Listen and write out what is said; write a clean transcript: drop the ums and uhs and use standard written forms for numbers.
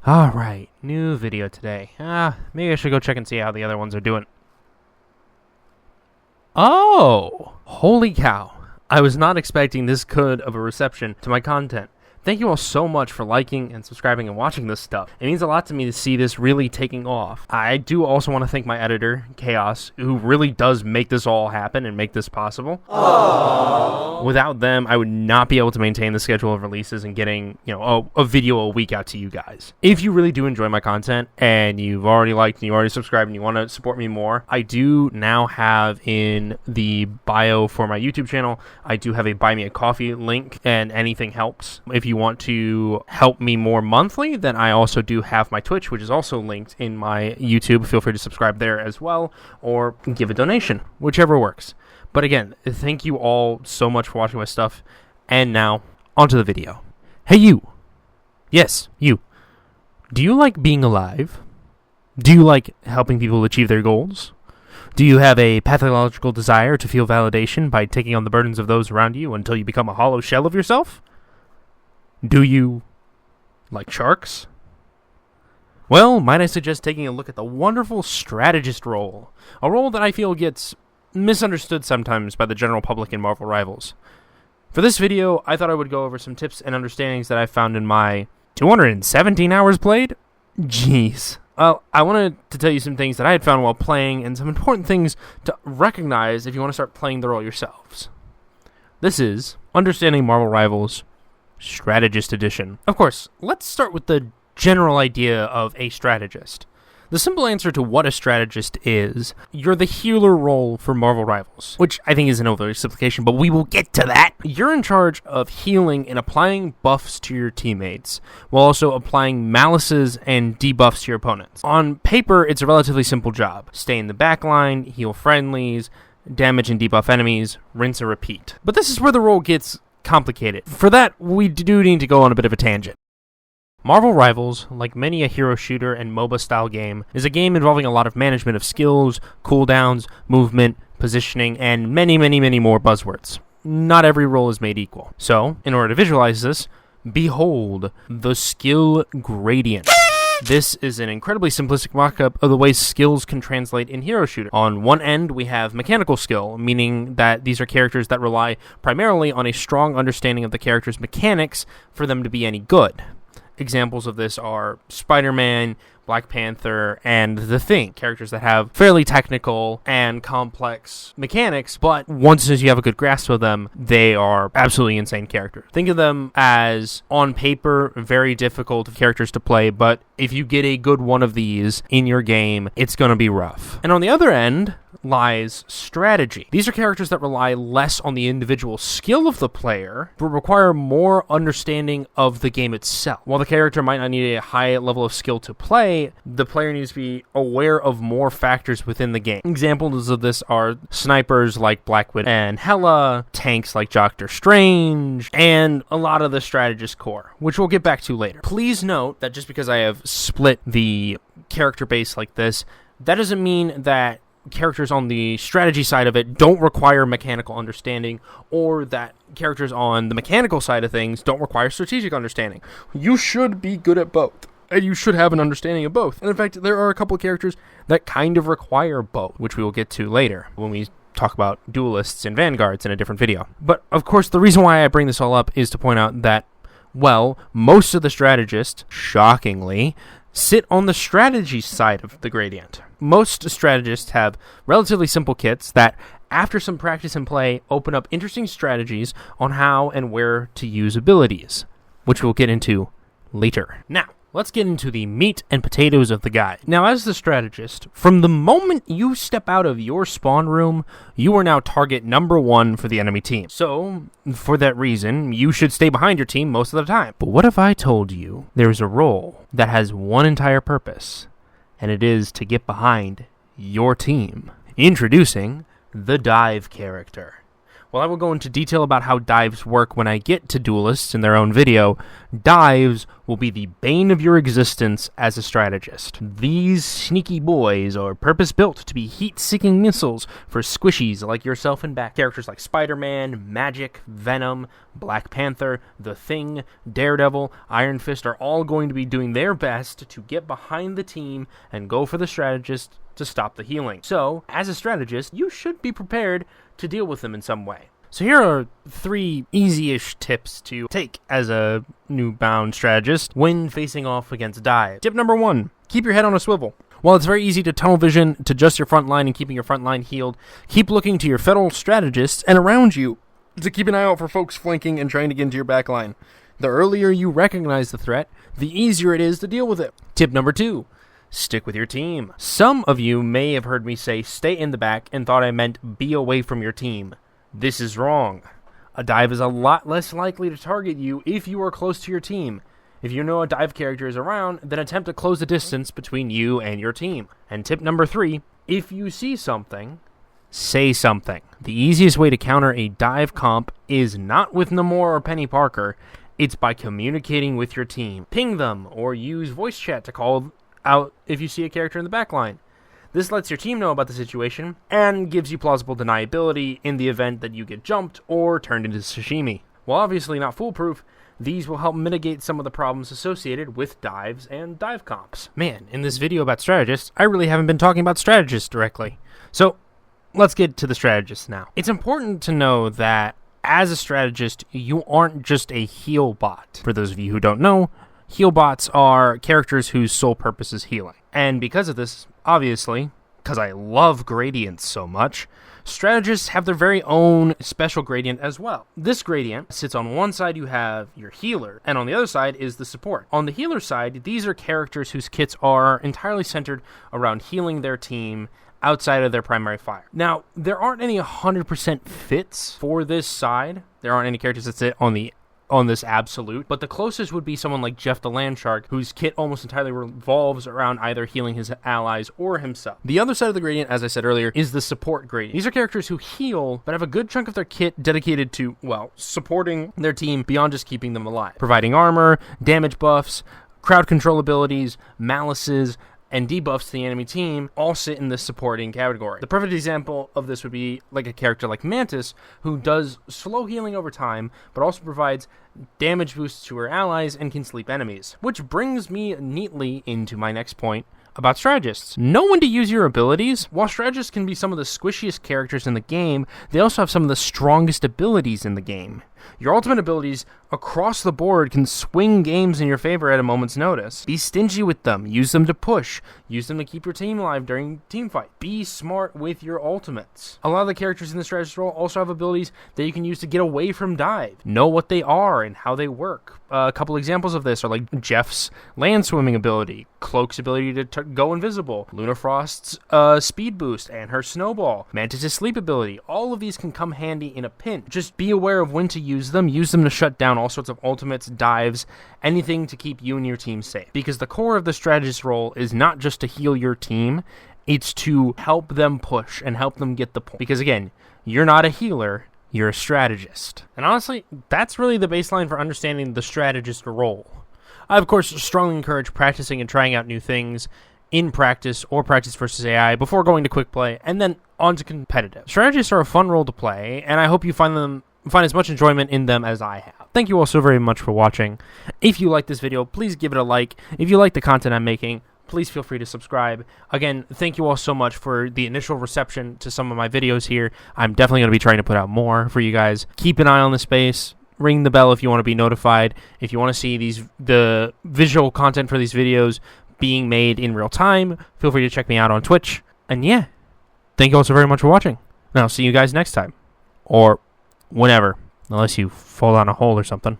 Alright, new video today. Maybe I should go check and see how the other ones are doing. Oh! Holy cow. I was not expecting this good of a reception to my content. Thank you all so much for liking and subscribing and watching this stuff. It means a lot to me to see this really taking off. I do also want to thank my editor, Chaos, who really does make this all happen and make this possible. Aww. Without them, I would not be able to maintain the schedule of releases and getting, a video a week out to you guys. If you really do enjoy my content and you've already liked and you already subscribed and you want to support me more, I do now have in the bio for my YouTube channel, I do have a Buy Me a Coffee link, and anything helps. If you want to help me more monthly, then I also do have my Twitch, which is also linked in my YouTube. Feel free to subscribe there as well, or give a donation, whichever works. But again, thank you all so much for watching my stuff. And now, onto the video. Hey you! Yes, you. Do you like being alive? Do you like helping people achieve their goals? Do you have a pathological desire to feel validation by taking on the burdens of those around you until you become a hollow shell of yourself? Do you like sharks? Well, might I suggest taking a look at the wonderful strategist role, a role that I feel gets misunderstood sometimes by the general public in Marvel Rivals. For this video, I thought I would go over some tips and understandings that I found in my 217 hours played? Jeez. Well, I wanted to tell you some things that I had found while playing and some important things to recognize if you want to start playing the role yourselves. This is Understanding Marvel Rivals Strategist Edition. Of course, let's start with the general idea of a strategist. The simple answer to what a strategist is, you're the healer role for Marvel Rivals, which I think is an oversimplification, but we will get to that. You're in charge of healing and applying buffs to your teammates, while also applying malices and debuffs to your opponents. On paper, it's a relatively simple job. Stay in the backline, heal friendlies, damage and debuff enemies, rinse and repeat. But this is where the role gets complicated. For that, we do need to go on a bit of a tangent. Marvel Rivals, like many a hero shooter and MOBA style game, is a game involving a lot of management of skills, cooldowns, movement, positioning, and many more buzzwords. Not every role is made equal. So, in order to visualize this, behold the skill gradient. This is an incredibly simplistic mock-up of the way skills can translate in hero shooter. On one end, we have mechanical skill, meaning that these are characters that rely primarily on a strong understanding of the character's mechanics for them to be any good. Examples of this are Spider-Man, Black Panther, and The Thing, characters that have fairly technical and complex mechanics, but once you have a good grasp of them, they are absolutely insane characters. Think of them as, on paper, very difficult characters to play, but if you get a good one of these in your game, it's going to be rough. And on the other end lies strategy. These are characters that rely less on the individual skill of the player, but require more understanding of the game itself. While the character might not need a high level of skill to play, the player needs to be aware of more factors within the game. Examples of this are snipers like Black Widow and Hela, tanks like Doctor Strange, and a lot of the strategist core, which we'll get back to later. Please note that just because I have split the character base like this, that doesn't mean that characters on the strategy side of it don't require mechanical understanding, or that characters on the mechanical side of things don't require strategic understanding. You should be good at both, and you should have an understanding of both. And in fact, there are a couple of characters that kind of require both, which we will get to later when we talk about duelists and vanguards in a different video. But of course, the reason why I bring this all up is to point out that, well, most of the strategists, shockingly, sit on the strategy side of the gradient. Most strategists have relatively simple kits that, after some practice and play, open up interesting strategies on how and where to use abilities, which we'll get into later. Now, let's get into the meat and potatoes of the guide. Now, as the strategist, from the moment you step out of your spawn room, you are now target number one for the enemy team. So, for that reason, you should stay behind your team most of the time. But what if I told you there's a role that has one entire purpose, and it is to get behind your team? Introducing the dive character. While I will go into detail about how dives work when I get to duelists in their own video, dives will be the bane of your existence as a strategist. These sneaky boys are purpose-built to be heat-seeking missiles for squishies like yourself and back. Characters like Spider-Man, Magic, Venom, Black Panther, The Thing, Daredevil, Iron Fist are all going to be doing their best to get behind the team and go for the strategist to stop the healing. So, as a strategist, you should be prepared to deal with them in some way. So here are 3 easy-ish tips to take as a newbound strategist when facing off against dive. Tip number 1, keep your head on a swivel. While it's very easy to tunnel vision to just your front line and keeping your front line healed, keep looking to your fellow strategists and around you to keep an eye out for folks flanking and trying to get into your back line. The earlier you recognize the threat, the easier it is to deal with it. Tip number 2, stick with your team. Some of you may have heard me say stay in the back and thought I meant be away from your team. This is wrong. A dive is a lot less likely to target you if you are close to your team. If you know a dive character is around, then attempt to close the distance between you and your team. And tip number 3, if you see something, say something. The easiest way to counter a dive comp is not with Namor or Penny Parker, it's by communicating with your team. Ping them, or use voice chat to call out if you see a character in the backline. This lets your team know about the situation, and gives you plausible deniability in the event that you get jumped or turned into sashimi. While obviously not foolproof, these will help mitigate some of the problems associated with dives and dive comps. Man, in this video about strategists, I really haven't been talking about strategists directly. So, let's get to the strategists now. It's important to know that as a strategist, you aren't just a heal bot. For those of you who don't know, heal bots are characters whose sole purpose is healing. And because of this, obviously, because I love gradients so much, strategists have their very own special gradient as well. This gradient sits on one side, you have your healer, and on the other side is the support. On the healer side, these are characters whose kits are entirely centered around healing their team outside of their primary fire. Now, there aren't any 100% fits for this side. There aren't any characters that sit on this absolute, but the closest would be someone like Jeff the Landshark, whose kit almost entirely revolves around either healing his allies or himself. The other side of the gradient, as I said earlier, is the support gradient. These are characters who heal, but have a good chunk of their kit dedicated to, well, supporting their team beyond just keeping them alive. Providing armor, damage buffs, crowd control abilities, malices, and debuffs to the enemy team all sit in this supporting category. The perfect example of this would be like a character like Mantis, who does slow healing over time, but also provides damage boosts to her allies and can sleep enemies. Which brings me neatly into my next point about strategists. Know when to use your abilities. While strategists can be some of the squishiest characters in the game, they also have some of the strongest abilities in the game. Your ultimate abilities across the board can swing games in your favor at a moment's notice. Be stingy with them. Use them to push. Use them to keep your team alive during team fight. Be smart with your ultimates. A lot of the characters in the strategist role also have abilities that you can use to get away from dive. Know what they are and how they work. A couple examples of this are like Jeff's land swimming ability, Cloak's ability to go invisible, Lunafrost's speed boost and her snowball, Mantis' sleep ability. All of these can come handy in a pinch. Just be aware of when to use them to shut down all sorts of ultimates, dives, anything to keep you and your team safe. Because the core of the strategist role is not just to heal your team, it's to help them push and help them get the point. Because again, you're not a healer, you're a strategist. And honestly, that's really the baseline for understanding the strategist role. I, of course, strongly encourage practicing and trying out new things in practice or practice versus AI before going to quick play and then on to competitive. Strategists are a fun role to play, and I hope you find as much enjoyment in them as I have. Thank you all so very much for watching. If you like this video, please give it a like. If you like the content I'm making, please feel free to subscribe. Again, thank you all so much for the initial reception to some of my videos here. I'm definitely going to be trying to put out more for you guys. Keep an eye on the space. Ring the bell if you want to be notified. If you want to see the visual content for these videos being made in real time, feel free to check me out on Twitch. And yeah, thank you all so very much for watching. And I'll see you guys next time. Or whenever, unless you fall down a hole or something.